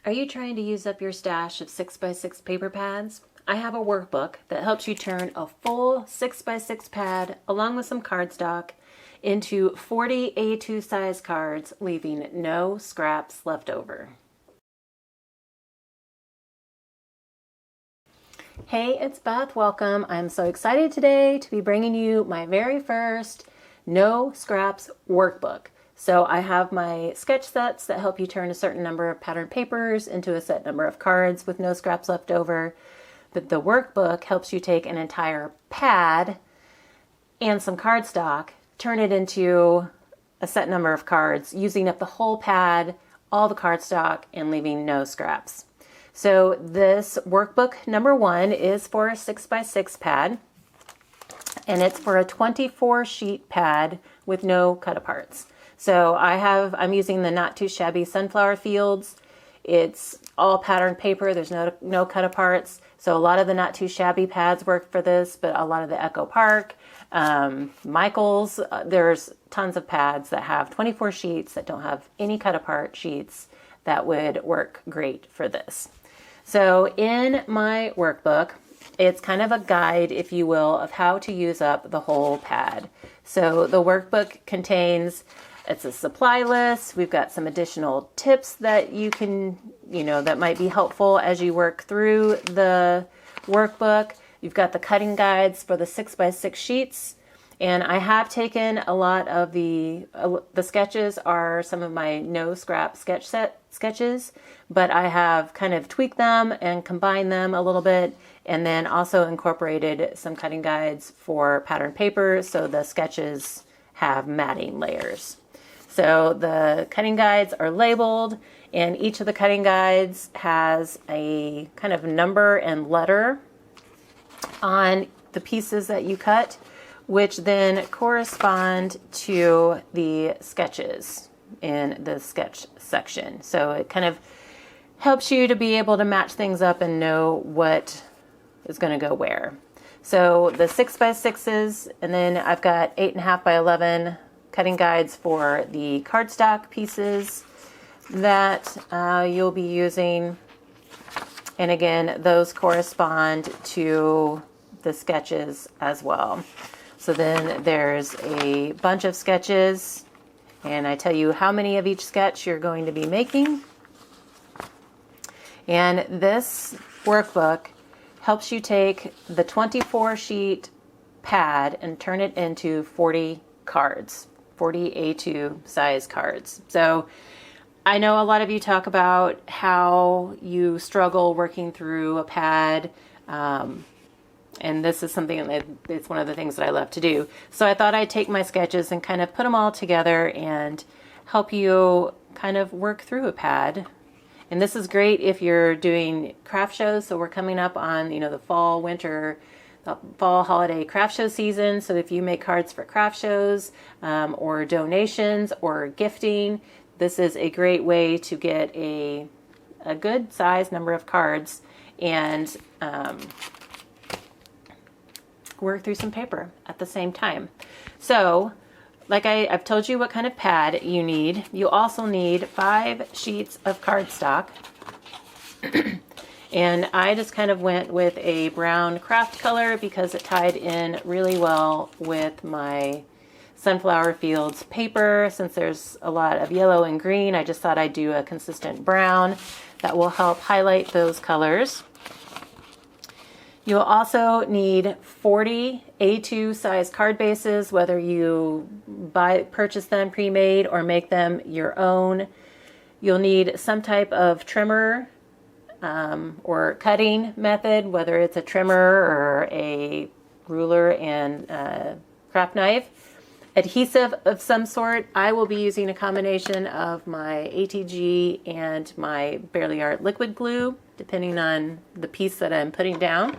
Are you trying to use up your stash of 6x6 paper pads? I have a workbook that helps you turn a full 6x6 pad along with some cardstock into 40 A2 size cards, leaving no scraps left over. Hey, it's Beth. Welcome. I'm so excited today to be bringing you my very first No Scraps workbook. So I have my sketch sets that help you turn a certain number of patterned papers into a set number of cards with no scraps left over. But the workbook helps you take an entire pad and some cardstock, turn it into a set number of cards, using up the whole pad, all the cardstock, and leaving no scraps. So this workbook number 1 is for a 6x6 pad, and it's for a 24 sheet pad with no cut aparts. So I'm using the Not Too Shabby Sunflower Fields. It's all patterned paper. There's no cut aparts. So a lot of the Not Too Shabby pads work for this, but a lot of the Echo Park, Michael's, there's tons of pads that have 24 sheets that don't have any cut apart sheets that would work great for this. So in my workbook, it's kind of a guide, if you will, of how to use up the whole pad. So the workbook contains, it's a supply list. We've got some additional tips that you can, that might be helpful as you work through the workbook. You've got the cutting guides for the 6x6 sheets. And I have taken a lot of the sketches are some of my no scrap sketches, but I have kind of tweaked them and combined them a little bit, and then also incorporated some cutting guides for patterned paper so the sketches have matting layers. So the cutting guides are labeled, and each of the cutting guides has a kind of number and letter on the pieces that you cut, which then correspond to the sketches in the sketch section. So it kind of helps you to be able to match things up and know what is going to go where. So the 6x6s, and then I've got 8.5 by 11 cutting guides for the cardstock pieces that you'll be using. And again, those correspond to the sketches as well. So then there's a bunch of sketches, and I tell you how many of each sketch you're going to be making. And this workbook helps you take the 24 sheet pad and turn it into 40 cards, 40 A2 size cards. So I know a lot of you talk about how you struggle working through a pad, and this is something that it's one of the things that I love to do. So I thought I'd take my sketches and kind of put them all together and help you kind of work through a pad. And this is great if you're doing craft shows. So we're coming up on, the fall, winter, the fall holiday craft show season. So if you make cards for craft shows or donations or gifting, this is a great way to get a good size number of cards and work through some paper at the same time. So like I've told you what kind of pad you need. You also need 5 sheets of cardstock. And I just kind of went with a brown craft color because it tied in really well with my Sunflower Fields paper. Since there's a lot of yellow and green, I just thought I'd do a consistent brown that will help highlight those colors. You'll also need 40 A2 size card bases, whether you purchase them pre-made or make them your own. You'll need some type of trimmer or cutting method, whether it's a trimmer or a ruler and craft knife. Adhesive of some sort. I will be using a combination of my ATG and my Barely Art liquid glue, depending on the piece that I'm putting down.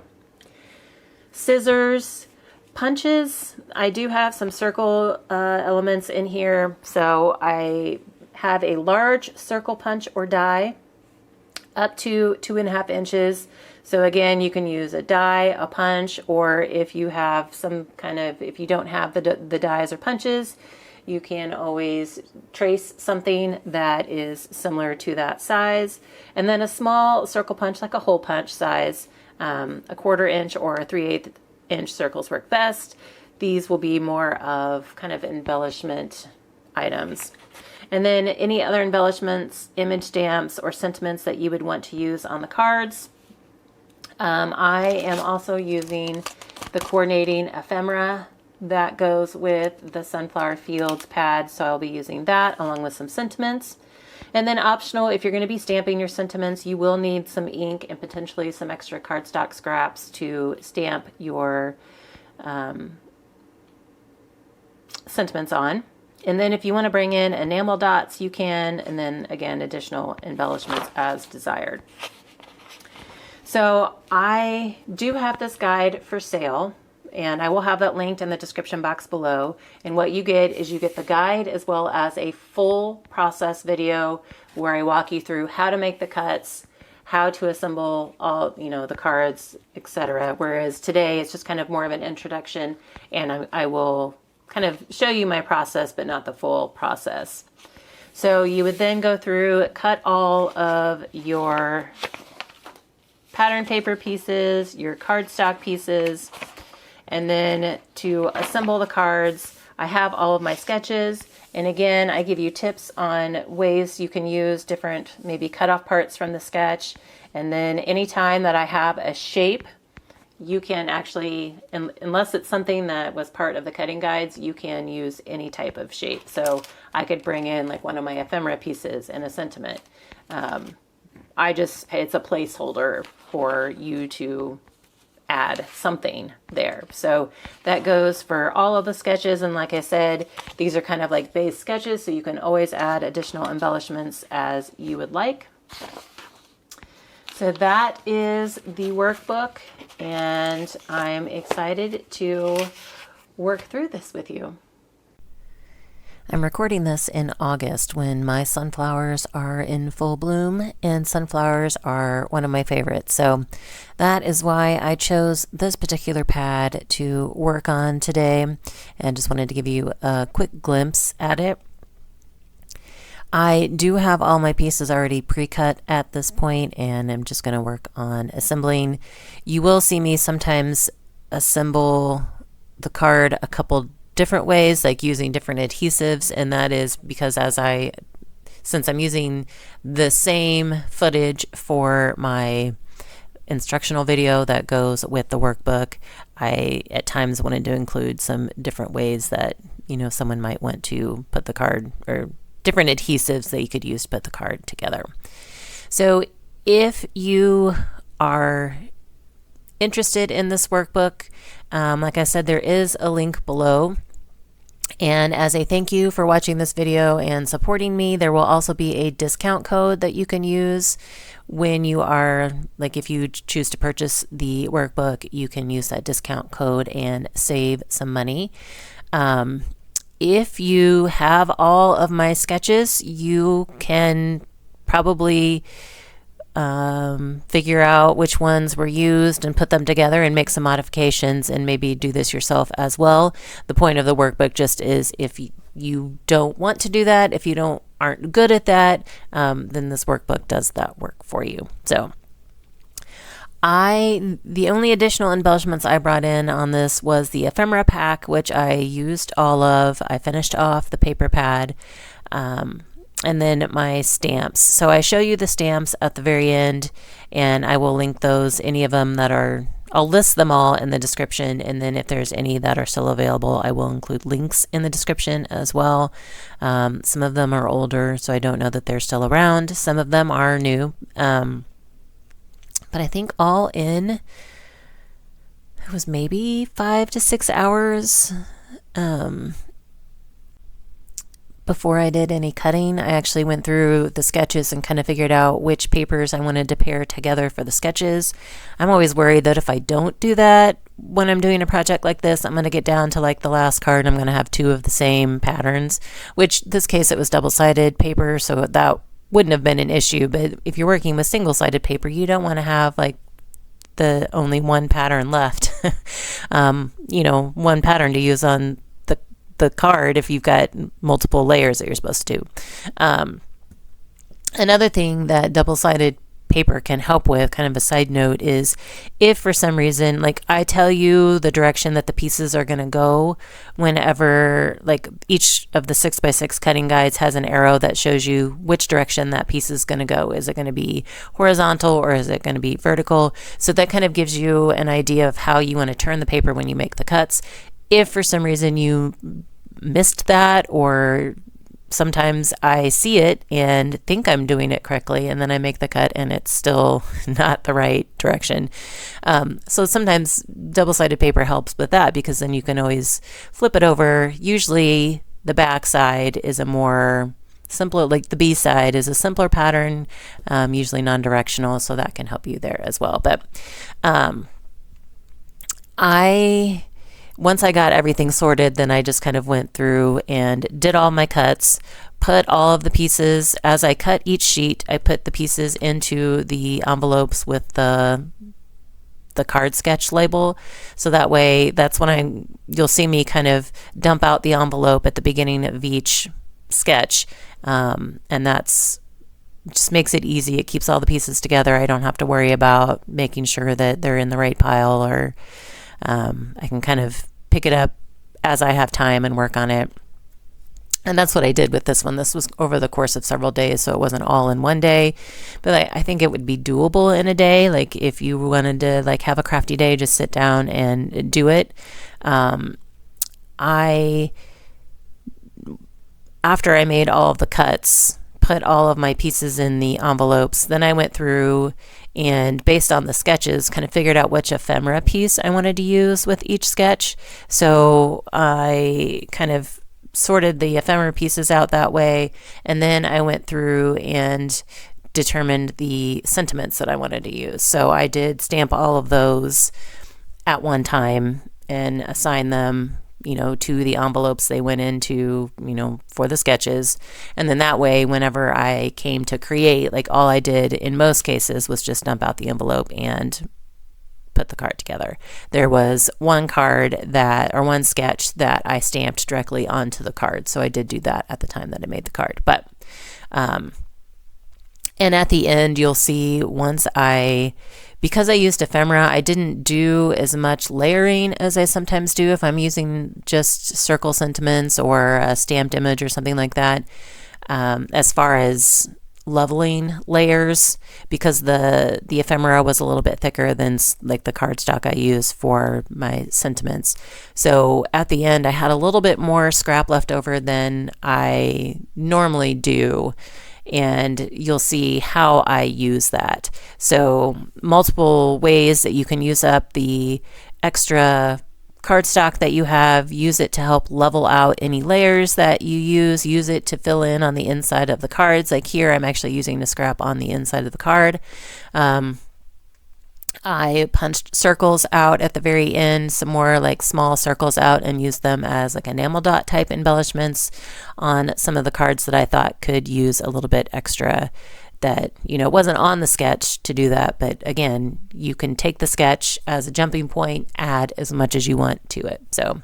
Scissors, punches. I do have some circle elements in here, so I have a large circle punch or die up to 2.5 inches. So again, you can use a die, a punch, or if you have if you don't have the dies or punches, you can always trace something that is similar to that size. And then a small circle punch, like a hole punch size, a 1/4 inch or a 3/8 inch circles work best. These will be more of kind of embellishment items. And then any other embellishments, image stamps, or sentiments that you would want to use on the cards. I am also using the coordinating ephemera that goes with the Sunflower Fields pad, so I'll be using that along with some sentiments. And then optional, if you're going to be stamping your sentiments, you will need some ink and potentially some extra cardstock scraps to stamp your sentiments on. And then if you want to bring in enamel dots, you can, and then again, additional embellishments as desired. So I do have this guide for sale, and I will have that linked in the description box below. And what you get is you get the guide as well as a full process video where I walk you through how to make the cuts, how to assemble all, the cards, etc. Whereas today it's just kind of more of an introduction, and I will kind of show you my process, but not the full process. So you would then go through, cut all of your pattern paper pieces, your cardstock pieces, and then to assemble the cards, I have all of my sketches. And again, I give you tips on ways you can use different maybe cut off parts from the sketch. And then anytime that I have a shape, you can actually, unless it's something that was part of the cutting guides, you can use any type of shape. So I could bring in like one of my ephemera pieces and a sentiment. It's a placeholder for you to add something there. So that goes for all of the sketches. And like I said, these are kind of like base sketches, so you can always add additional embellishments as you would like. So that is the workbook, and I'm excited to work through this with you. I'm recording this in August when my sunflowers are in full bloom, and sunflowers are one of my favorites. So that is why I chose this particular pad to work on today, and just wanted to give you a quick glimpse at it. I do have all my pieces already pre-cut at this point, and I'm just going to work on assembling. You will see me sometimes assemble the card a couple different ways, like using different adhesives, and that is because since I'm using the same footage for my instructional video that goes with the workbook, I at times wanted to include some different ways that someone might want to put the card, or different adhesives that you could use to put the card together. So if you are interested in this workbook, like I said, there is a link below. And as a thank you for watching this video and supporting me, there will also be a discount code that you can use when you are, if you choose to purchase the workbook, you can use that discount code and save some money. If you have all of my sketches, you can probably figure out which ones were used and put them together and make some modifications, and maybe do this yourself as well. The point of the workbook just is if you don't want to do that, if you aren't good at that, then this workbook does that work for you. So the only additional embellishments I brought in on this was the ephemera pack, which I used all of. I finished off the paper pad, and then my stamps. So I show you the stamps at the very end, and I will link those, any of them that are, I'll list them all in the description, and then if there's any that are still available, I will include links in the description as well. Some of them are older, so I don't know that they're still around. Some of them are new. But I think all in, it was maybe 5 to 6 hours before I did any cutting. I actually went through the sketches and kind of figured out which papers I wanted to pair together for the sketches. I'm always worried that if I don't do that when I'm doing a project like this, I'm going to get down to the last card and I'm going to have 2 of the same patterns, which this case it was double-sided paper, so that wouldn't have been an issue. But if you're working with single-sided paper, you don't want to have the only one pattern left. One pattern to use on the card if you've got multiple layers that you're supposed to do. Another thing that double-sided paper can help with, kind of a side note, is if for some reason, like I tell you the direction that the pieces are going to go whenever, like each of the 6x6 cutting guides has an arrow that shows you which direction that piece is going to go. Is it going to be horizontal or is it going to be vertical? So that kind of gives you an idea of how you want to turn the paper when you make the cuts. If for some reason you missed that, or sometimes I see it and think I'm doing it correctly, and then I make the cut and it's still not the right direction. So sometimes double-sided paper helps with that, because then you can always flip it over. Usually the back side is a more simpler, like the B side is a simpler pattern, usually non-directional, so that can help you there as well. But once I got everything sorted, then I just kind of went through and did all my cuts, put all of the pieces, as I cut each sheet, I put the pieces into the envelopes with the card sketch label. So that way, that's when you'll see me kind of dump out the envelope at the beginning of each sketch. And that's just makes it easy. It keeps all the pieces together. I don't have to worry about making sure that they're in the right pile, or I can kind of pick it up as I have time and work on it. And that's what I did with this one. This was over the course of several days, so it wasn't all in one day, but I think it would be doable in a day. Like if you wanted to like have a crafty day, just sit down and do it. After I made all of the cuts, put all of my pieces in the envelopes, then I went through and based on the sketches kind of figured out which ephemera piece I wanted to use with each sketch. So I kind of sorted the ephemera pieces out that way, and then I went through and determined the sentiments that I wanted to use. So I did stamp all of those at one time and assign them, to the envelopes they went into, for the sketches. And then that way, whenever I came to create, like all I did in most cases was just dump out the envelope and put the card together. There was one sketch that I stamped directly onto the card. So I did do that at the time that I made the card. But, and at the end, you'll see because I used ephemera, I didn't do as much layering as I sometimes do if I'm using just circle sentiments or a stamped image or something like that. As far as leveling layers, because the ephemera was a little bit thicker than like the cardstock I use for my sentiments. So at the end, I had a little bit more scrap left over than I normally do. And you'll see how I use that. So multiple ways that you can use up the extra cardstock that you have. Use it to help level out any layers that you use it to fill in on the inside of the cards. Like here, I'm actually using the scrap on the inside of the card. I punched circles out at the very end, some more like small circles out, and used them as like enamel dot type embellishments on some of the cards that I thought could use a little bit extra that, wasn't on the sketch to do that. But again, you can take the sketch as a jumping point, add as much as you want to it. So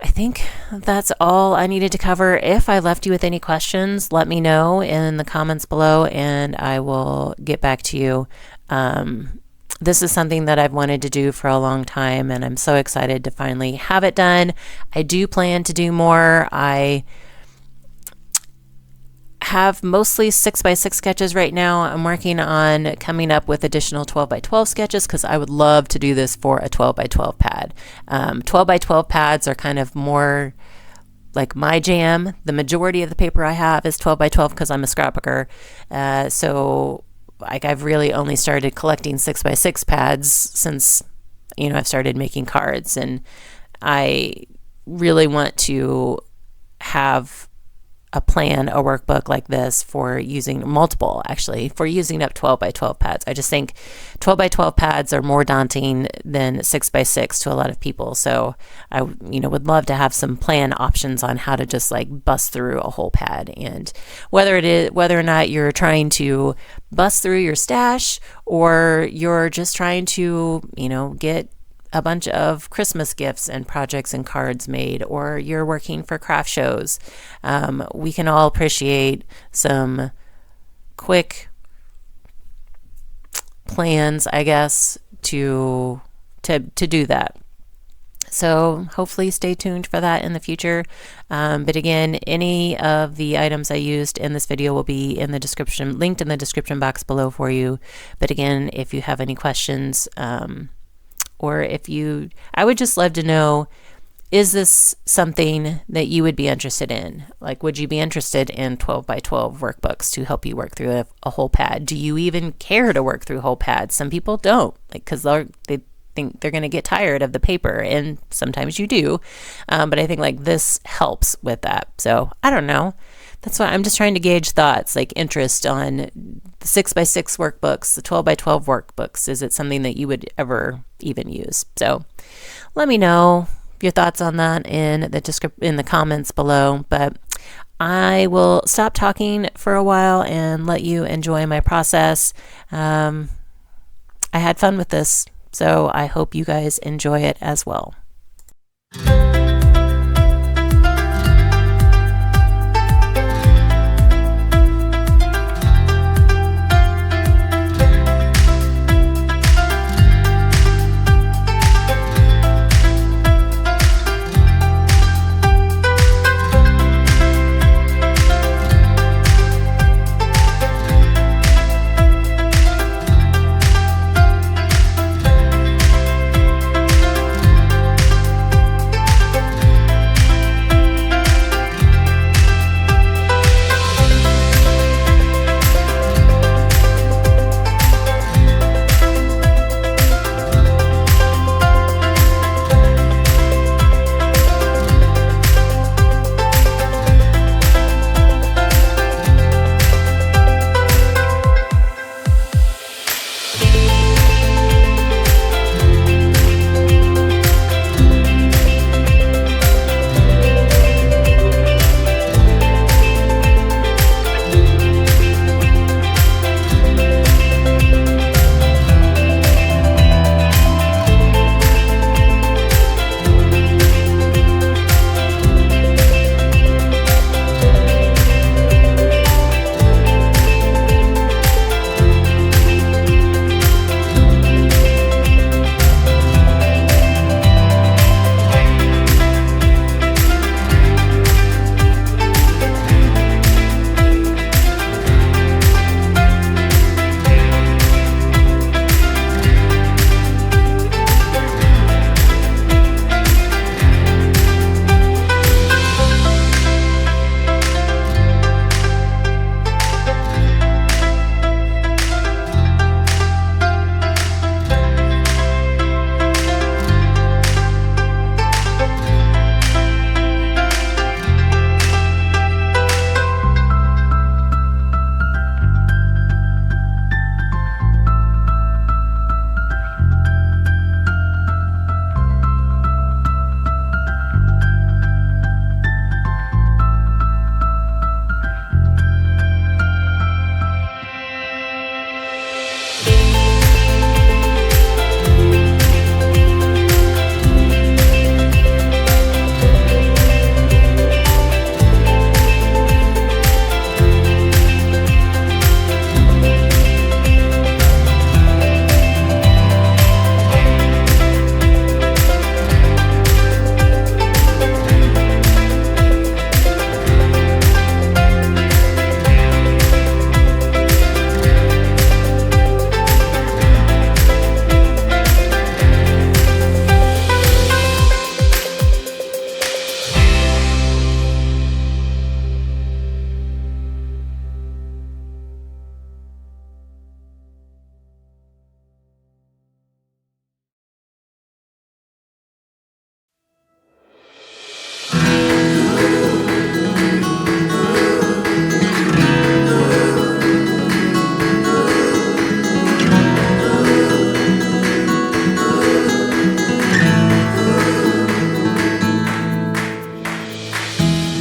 I think that's all I needed to cover. If I left you with any questions, let me know in the comments below and I will get back to you. This is something that I've wanted to do for a long time, and I'm so excited to finally have it done. I do plan to do more. I have mostly 6x6 sketches right now. I'm working on coming up with additional 12x12 sketches because I would love to do this for a 12x12 pad. 12x12 pads are kind of more like my jam. The majority of the paper I have is 12x12 because I'm a scrapbooker. So like I've really only started collecting 6x6 pads since, I've started making cards, and I really want to have a workbook like this for using for using up 12x12 pads. I just think 12x12 pads are more daunting than 6x6 to a lot of people. So I, would love to have some plan options on how to just like bust through a whole pad. And whether or not you're trying to bust through your stash or you're just trying to, get a bunch of Christmas gifts and projects and cards made, or you're working for craft shows. We can all appreciate some quick plans, I guess, to do that. So hopefully stay tuned for that in the future. But again, any of the items I used in this video will be in the description, linked in the description box below for you. But again, if you have any questions, or I would just love to know, is this something that you would be interested in? Like, would you be interested in 12 by 12 workbooks to help you work through a whole pad? Do you even care to work through whole pads? Some people don't, like, because they think they're going to get tired of the paper, and sometimes you do. But I think like this helps with that. So I don't know. That's why I'm just trying to gauge thoughts, like interest on the 6 by 6 workbooks, the 12 by 12 workbooks. Is it something that you would ever even use? So let me know your thoughts on that in the comments below. But I will stop talking for a while and let you enjoy my process. I had fun with this, so I hope you guys enjoy it as well.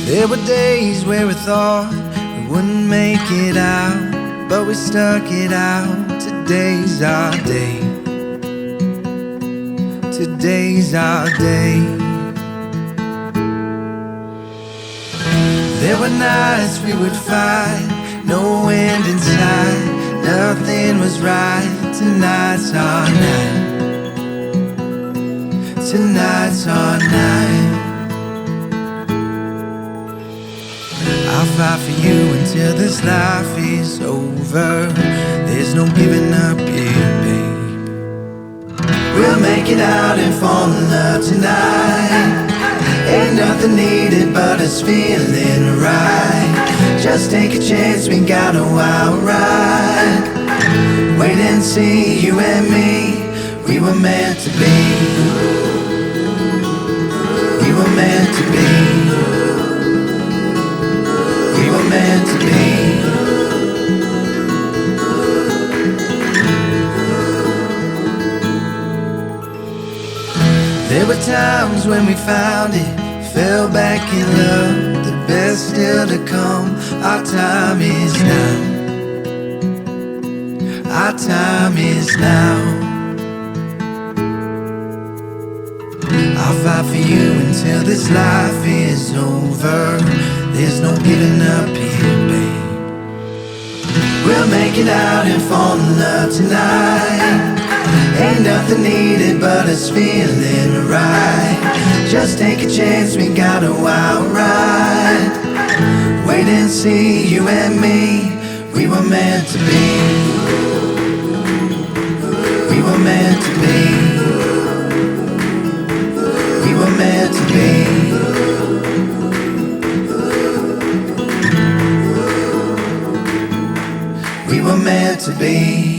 There were days where we thought we wouldn't make it out, but we stuck it out. Today's our day. today's our day. There were nights we would fight, no end in sight, nothing was right. Tonight's our night, tonight's our night. I'll fight for you until this life is over. There's no giving up here, babe. We'll make it out and fall in love tonight. Ain't nothing needed but us feeling right. Just take a chance, we got a wild ride. Wait and see, you and me, we were meant to be. We were meant to be. We were meant to be. There were times when we found it, fell back in love, the best still to come. Our time is now. Our time is now. I'll fight for you until this life is over. There's no giving up here, babe. We'll make it out and fall in love tonight. Ain't nothing needed but us feeling right. Just take a chance, we got a wild ride. Wait and see, you and me, we were meant to be. We were meant to be. We were meant to be. We were meant to be.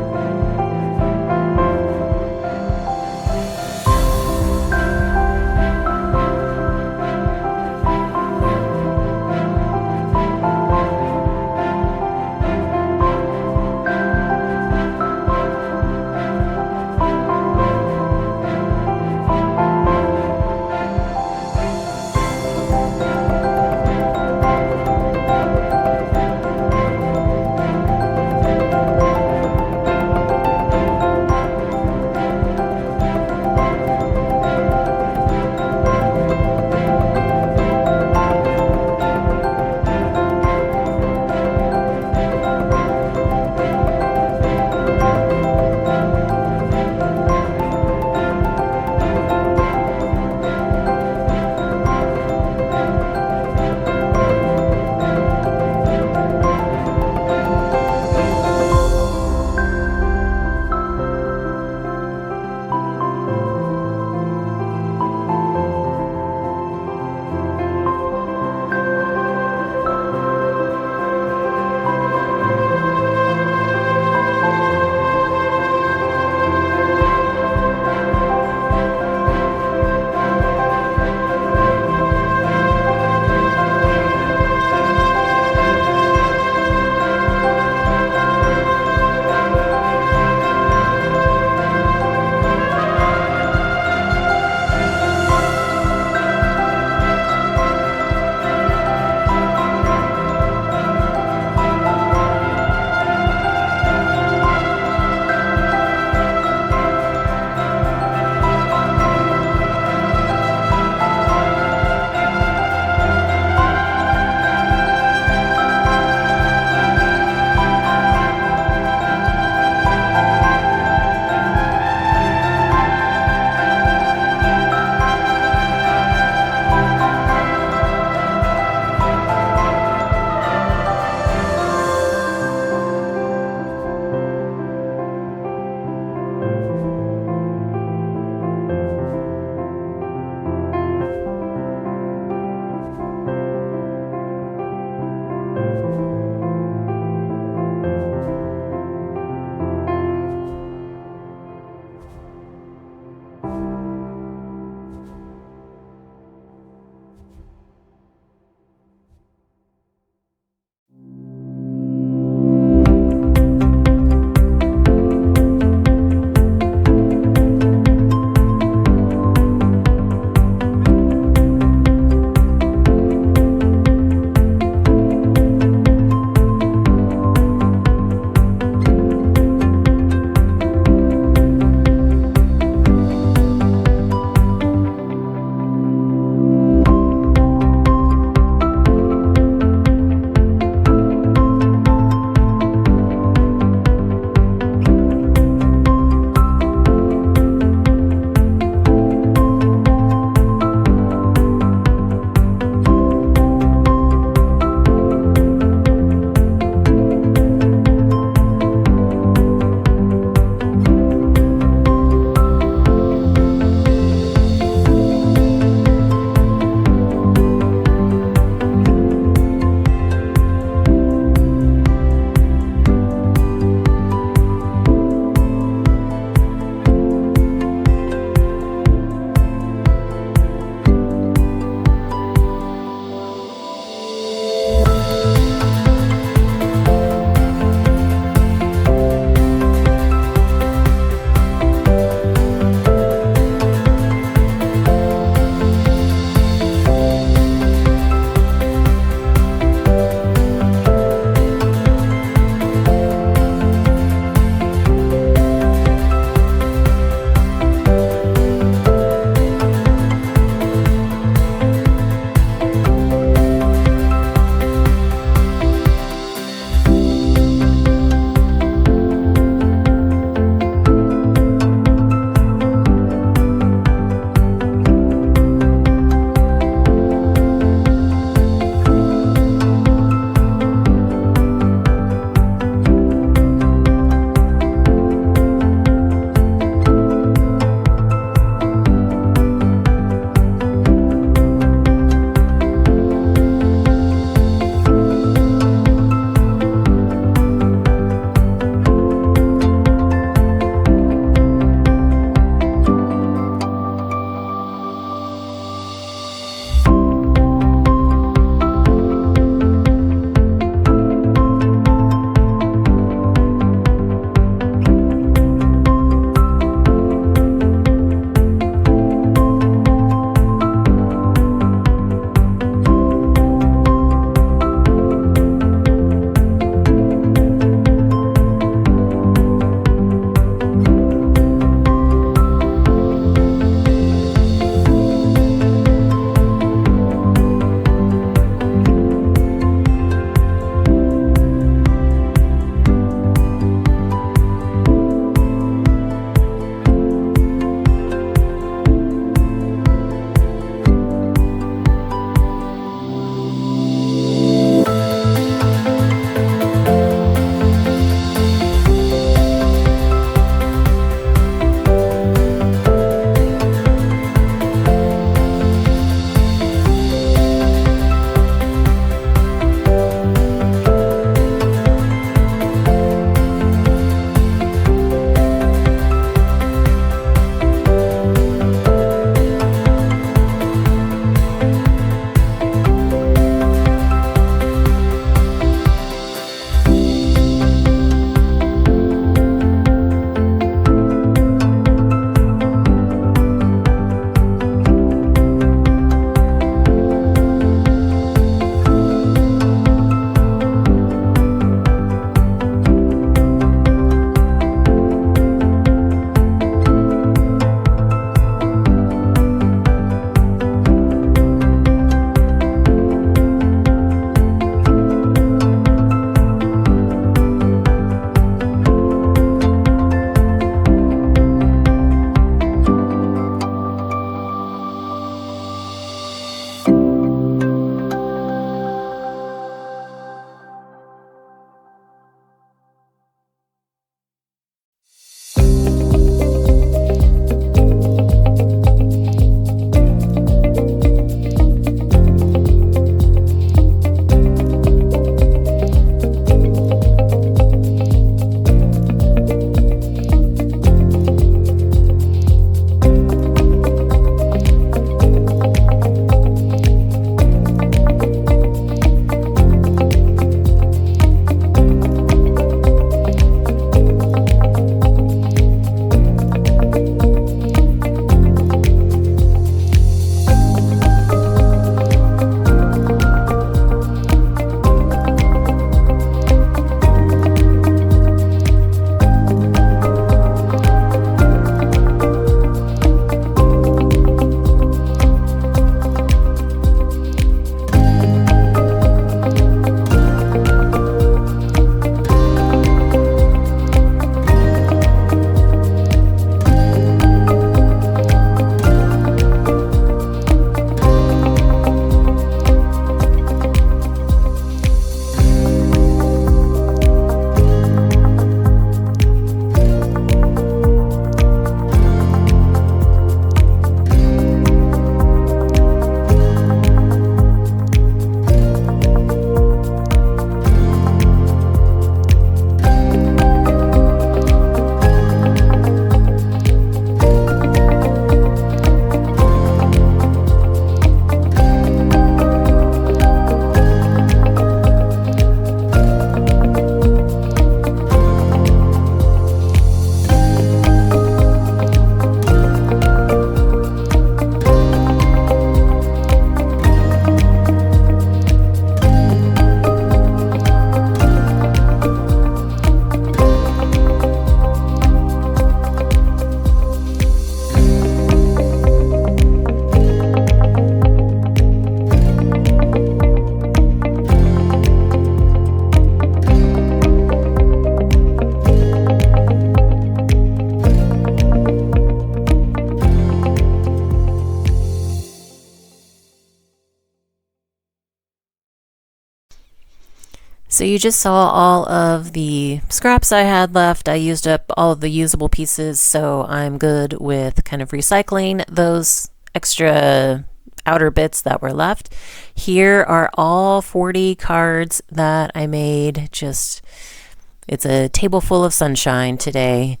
So you just saw all of the scraps I had left. I used up all of the usable pieces, so I'm good with kind of recycling those extra outer bits that were left. Here are all 40 cards that I made. It's a table full of sunshine today.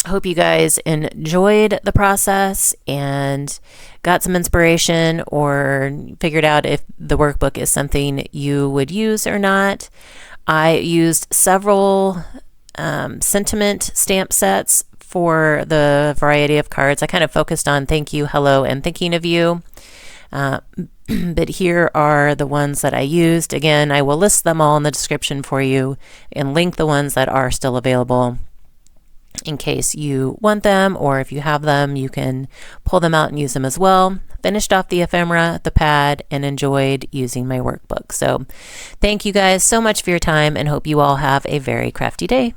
Hope you guys enjoyed the process and got some inspiration or figured out if the workbook is something you would use or not. I used several sentiment stamp sets for the variety of cards. I kind of focused on thank you, hello, and thinking of you. But here are the ones that I used. Again, I will list them all in the description for you and link the ones that are still available in case you want them, or if you have them, you can pull them out and use them as well. Finished off the ephemera, the pad, and enjoyed using my workbook. So thank you guys so much for your time and hope you all have a very crafty day.